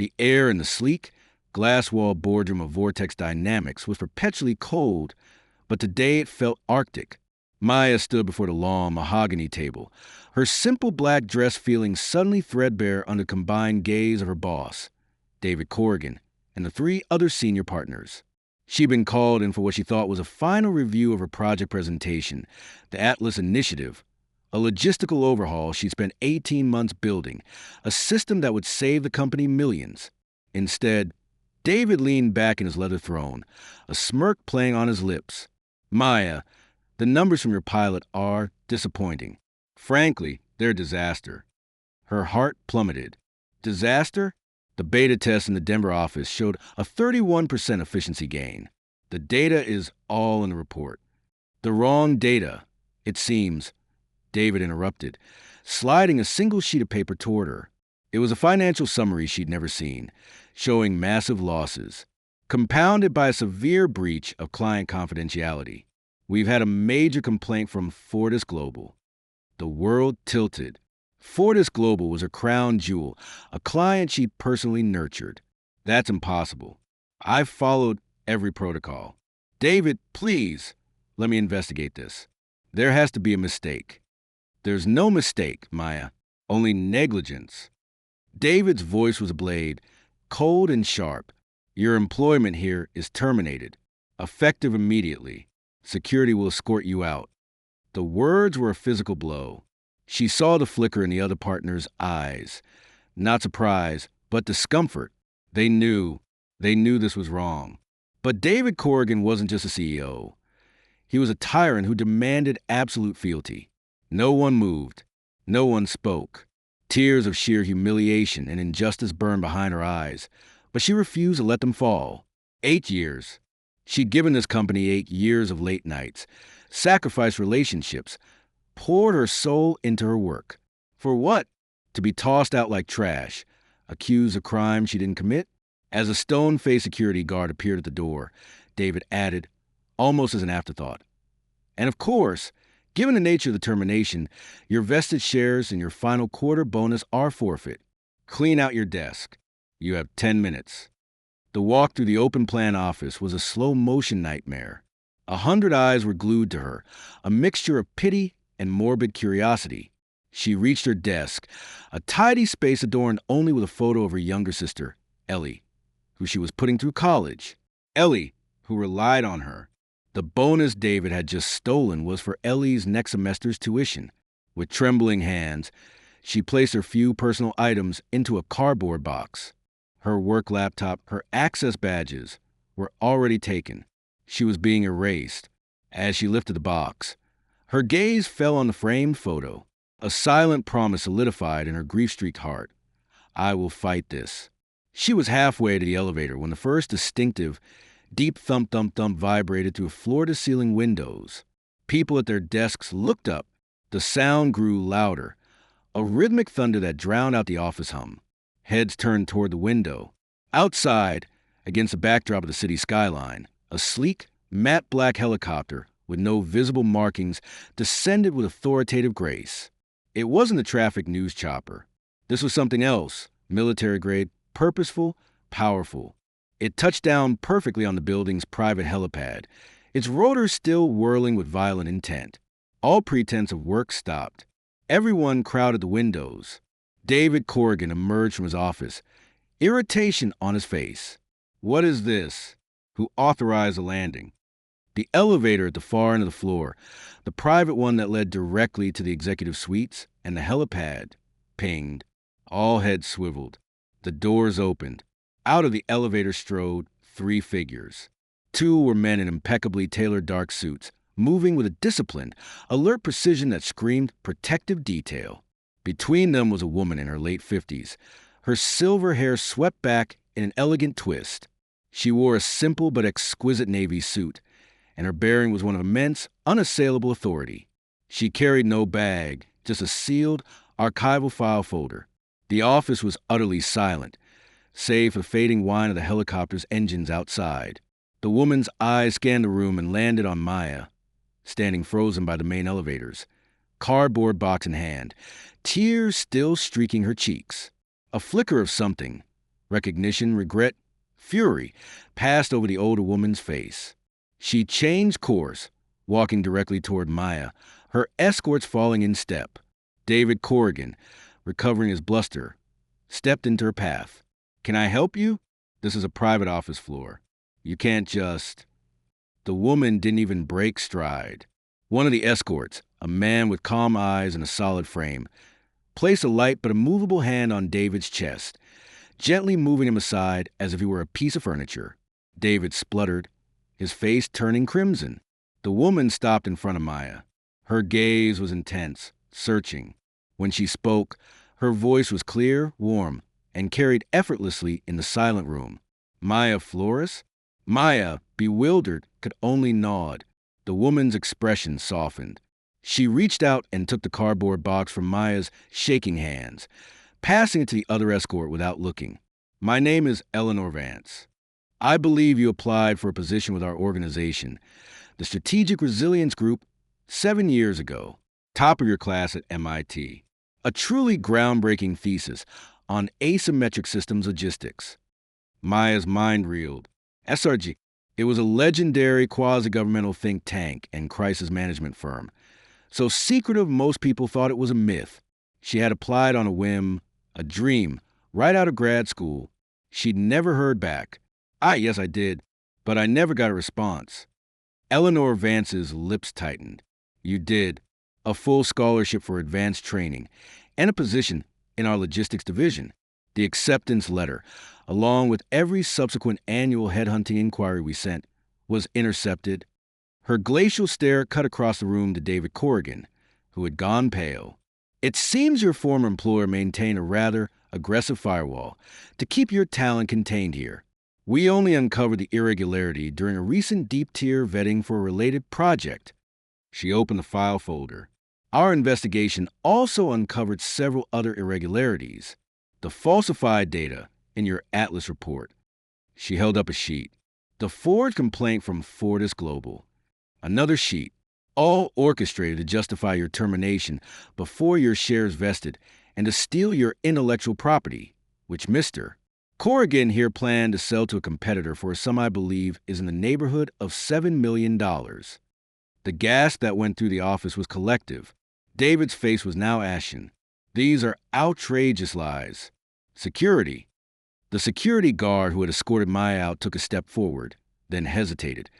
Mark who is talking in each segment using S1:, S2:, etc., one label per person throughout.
S1: The air in the sleek, glass-walled boardroom of Vortex Dynamics was perpetually cold, but today it felt arctic. Maya stood before the long mahogany table, her simple black dress feeling suddenly threadbare under the combined gaze of her boss, David Korrigan, and the three other senior partners. She'd been called in for what she thought was a final review of her project presentation, the Atlas Initiative, a logistical overhaul she'd spent 18 months building, a system that would save the company millions. Instead, David leaned back in his leather throne, a smirk playing on his lips. Maya, the numbers from your pilot are disappointing. Frankly, they're a disaster. Her heart plummeted. Disaster? The beta test in the Denver office showed a 31% efficiency gain. The data is all in the report. The wrong data, it seems, David interrupted, sliding a single sheet of paper toward her. It was a financial summary she'd never seen, showing massive losses, compounded by a severe breach of client confidentiality. We've had a major complaint from Flores Global. The world tilted. Flores Global was her crown jewel, a client she'd personally nurtured. That's impossible. I've followed every protocol. David, please, let me investigate this. There has to be a mistake. There's no mistake, Maya. Only negligence. David's voice was a blade, cold and sharp. Your employment here is terminated. Effective immediately. Security will escort you out. The words were a physical blow. She saw the flicker in the other partner's eyes. Not surprise, but discomfort. They knew this was wrong. But David Korrigan wasn't just a CEO. He was a tyrant who demanded absolute fealty. No one moved. No one spoke. Tears of sheer humiliation and injustice burned behind her eyes, but she refused to let them fall. 8 years. She'd given this company 8 years of late nights, sacrificed relationships, poured her soul into her work. For what? To be tossed out like trash, accused of crimes she didn't commit? As a stone-faced security guard appeared at the door, David added, almost as an afterthought. And of course, given the nature of the termination, your vested shares and your final quarter bonus are forfeit. Clean out your desk. You have 10 minutes. The walk through the open-plan office was a slow-motion nightmare. 100 eyes were glued to her, a mixture of pity and morbid curiosity. She reached her desk, a tidy space adorned only with a photo of her younger sister, Ellie, who she was putting through college. Ellie, who relied on her. The bonus David had just stolen was for Ellie's next semester's tuition. With trembling hands, she placed her few personal items into a cardboard box. Her work laptop, her access badges were already taken. She was being erased. As she lifted the box, her gaze fell on the framed photo. A silent promise solidified in her grief-streaked heart. I will fight this. She was halfway to the elevator when the first distinctive, deep thump-thump-thump vibrated through floor-to-ceiling windows. People at their desks looked up. The sound grew louder, a rhythmic thunder that drowned out the office hum. Heads turned toward the window. Outside, against the backdrop of the city skyline, a sleek, matte black helicopter with no visible markings descended with authoritative grace. It wasn't a traffic news chopper. This was something else, military-grade, purposeful, powerful. It touched down perfectly on the building's private helipad, its rotor still whirling with violent intent. All pretense of work stopped. Everyone crowded the windows. David Korrigan emerged from his office, irritation on his face. What is this? Who authorized the landing? The elevator at the far end of the floor, the private one that led directly to the executive suites, and the helipad, pinged. All heads swiveled. The doors opened. Out of the elevator strode 3 figures. 2 were men in impeccably tailored dark suits, moving with a disciplined, alert precision that screamed protective detail. Between them was a woman in her late 50s, her silver hair swept back in an elegant twist. She wore a simple but exquisite navy suit, and her bearing was one of immense, unassailable authority. She carried no bag, just a sealed, archival file folder. The office was utterly silent, save for the fading whine of the helicopter's engines outside. The woman's eyes scanned the room and landed on Maya, standing frozen by the main elevators, cardboard box in hand, tears still streaking her cheeks. A flicker of something, Recognition, regret, fury passed over the older woman's face. She changed course, walking directly toward Maya, her escorts falling in step. David Korrigan, recovering his bluster, stepped into her path. "Can I help you? This is a private office floor. You can't just..." The woman didn't even break stride. One of the escorts, a man with calm eyes and a solid frame, placed a light but immovable hand on David's chest, gently moving him aside as if he were a piece of furniture. David spluttered, his face turning crimson. The woman stopped in front of Maya. Her gaze was intense, searching. When she spoke, her voice was clear, warm, and carried effortlessly in the silent room. "Maya Flores?" Maya, bewildered, could only nod. The woman's expression softened. She reached out and took the cardboard box from Maya's shaking hands, passing it to the other escort without looking. "My name is Eleanor Vance. I believe you applied for a position with our organization, the Strategic Resilience Group, 7 years ago. Top of your class at MIT. A truly groundbreaking thesis on asymmetric systems logistics." Maya's mind reeled. SRG. It was a legendary quasi-governmental think tank and crisis management firm. So secretive most people thought it was a myth. She had applied on a whim, a dream, right out of grad school. She'd never heard back. Yes, I did, but I never got a response." Eleanor Vance's lips tightened. "You did. A full scholarship for advanced training, and a position in our logistics division. The acceptance letter, along with every subsequent annual headhunting inquiry we sent, was intercepted." Her glacial stare cut across the room to David Korrigan, who had gone pale. "It seems your former employer maintained a rather aggressive firewall to keep your talent contained here. We only uncovered the irregularity during a recent deep-tier vetting for a related project." She opened the file folder. "Our investigation also uncovered several other irregularities. The falsified data in your Atlas report." She held up a sheet. "The forged complaint from Fortis Global." Another sheet, all orchestrated to justify your termination before your shares vested and to steal your intellectual property, which Mr. Korrigan here planned to sell to a competitor for a sum I believe is in the neighborhood of $7 million. The gasp that went through the office was collective. David's face was now ashen. "These are outrageous lies." "Security." The security guard who had escorted Maya out took a step forward, then hesitated,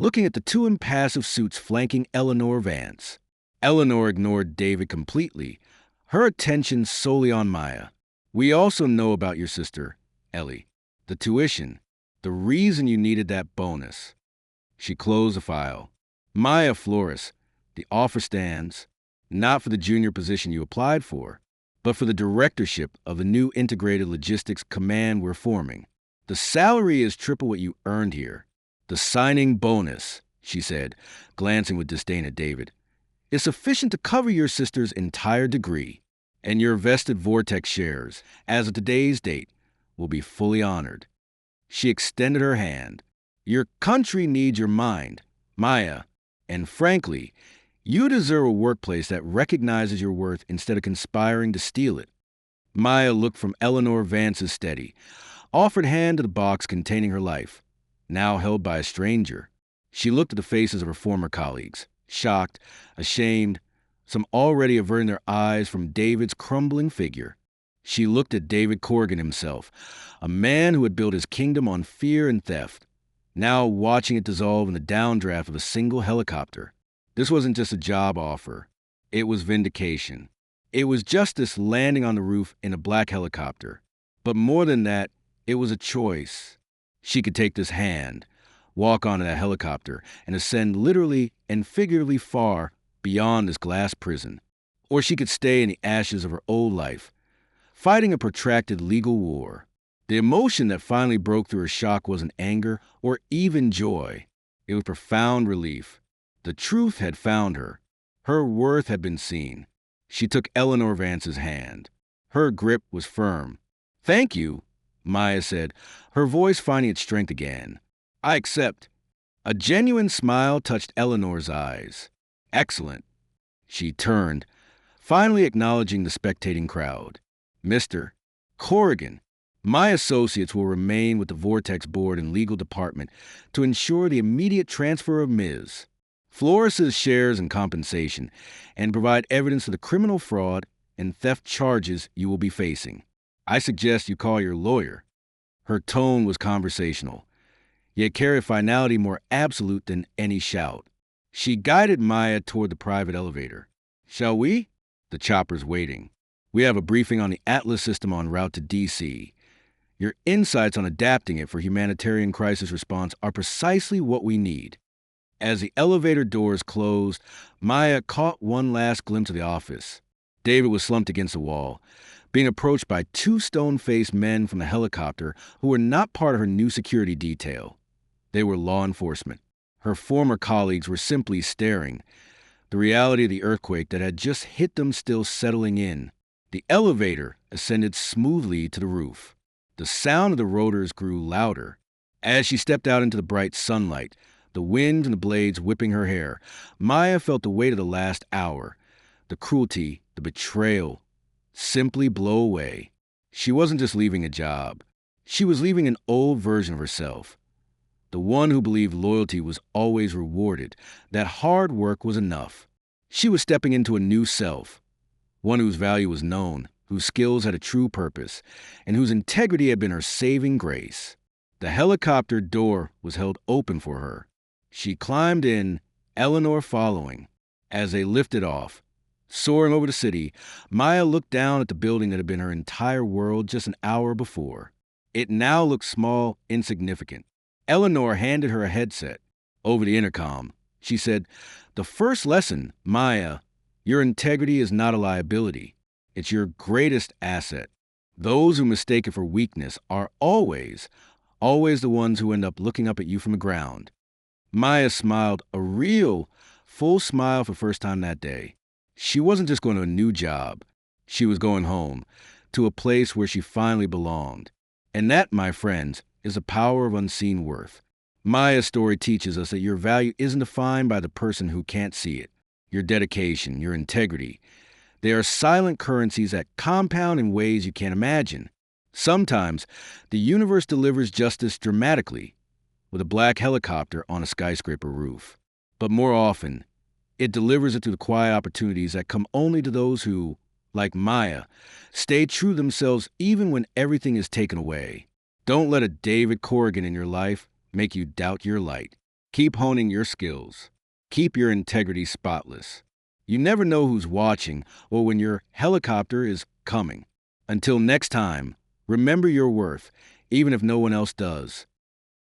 S1: looking at the two impassive suits flanking Eleanor Vance. Eleanor ignored David completely, her attention solely on Maya. "We also know about your sister, Ellie. The tuition. The reason you needed that bonus." She closed the file. "Maya Flores, the offer stands, not for the junior position you applied for, but for the directorship of the new integrated logistics command we're forming. The salary is triple what you earned here. The signing bonus," she said, glancing with disdain at David, "is sufficient to cover your sister's entire degree, and your vested Vortex shares, as of today's date, will be fully honored." She extended her hand. "Your country needs your mind, Maya, and frankly, you deserve a workplace that recognizes your worth instead of conspiring to steal it." Maya looked from Eleanor Vance's steady, offered hand to the box containing her life, now held by a stranger. She looked at the faces of her former colleagues, shocked, ashamed, some already averting their eyes from David's crumbling figure. She looked at David Korrigan himself, a man who had built his kingdom on fear and theft, now watching it dissolve in the downdraft of a single helicopter. This wasn't just a job offer. It was vindication. It was justice landing on the roof in a black helicopter. But more than that, it was a choice. She could take this hand, walk onto that helicopter, and ascend literally and figuratively far beyond this glass prison. Or she could stay in the ashes of her old life, fighting a protracted legal war. The emotion that finally broke through her shock wasn't anger or even joy. It was profound relief. The truth had found her. Her worth had been seen. She took Eleanor Vance's hand. Her grip was firm. "Thank you," Maya said, her voice finding its strength again. "I accept." A genuine smile touched Eleanor's eyes. "Excellent." She turned, finally acknowledging the spectating crowd. "Mr. Korrigan, My associates will remain with the Vortex board and legal department to ensure the immediate transfer of Ms. Flores' shares and compensation, and provide evidence of the criminal fraud and theft charges you will be facing. I suggest you call your lawyer. Her tone was conversational, yet carried finality more absolute than any shout. She guided Maya toward the private elevator. Shall we? The chopper's waiting. We have a briefing on the Atlas system en route to D.C. Your insights on adapting it for humanitarian crisis response are precisely what we need. As the elevator doors closed, Maya caught one last glimpse of the office. David was slumped against the wall, being approached by two stone-faced men from the helicopter who were not part of her new security detail. They were law enforcement. Her former colleagues were simply staring, the reality of the earthquake that had just hit them still settling in. The elevator ascended smoothly to the roof. The sound of the rotors grew louder. As she stepped out into the bright sunlight, the wind and the blades whipping her hair, Maya felt the weight of the last hour, the cruelty, the betrayal, simply blow away. She wasn't just leaving a job. She was leaving an old version of herself. The one who believed loyalty was always rewarded, that hard work was enough. She was stepping into a new self, one whose value was known, whose skills had a true purpose, and whose integrity had been her saving grace. The helicopter door was held open for her. She climbed in, Eleanor following. As they lifted off, soaring over the city, Maya looked down at the building that had been her entire world just an hour before. It now looked small, insignificant. Eleanor handed her a headset. Over the intercom, she said, "The first lesson, Maya, your integrity is not a liability. It's your greatest asset. Those who mistake it for weakness are always the ones who end up looking up at you from the ground." Maya smiled, a real, full smile for the first time that day. She wasn't just going to a new job. She was going home, to a place where she finally belonged. And that, my friends, is the power of unseen worth. Maya's story teaches us that your value isn't defined by the person who can't see it. Your dedication, your integrity, they are silent currencies that compound in ways you can't imagine. Sometimes, the universe delivers justice dramatically, with a black helicopter on a skyscraper roof. But more often, it delivers it through the quiet opportunities that come only to those who, like Maya, stay true to themselves even when everything is taken away. Don't let a David Korrigan in your life make you doubt your light. Keep honing your skills. Keep your integrity spotless. You never know who's watching or when your helicopter is coming. Until next time, remember your worth, even if no one else does.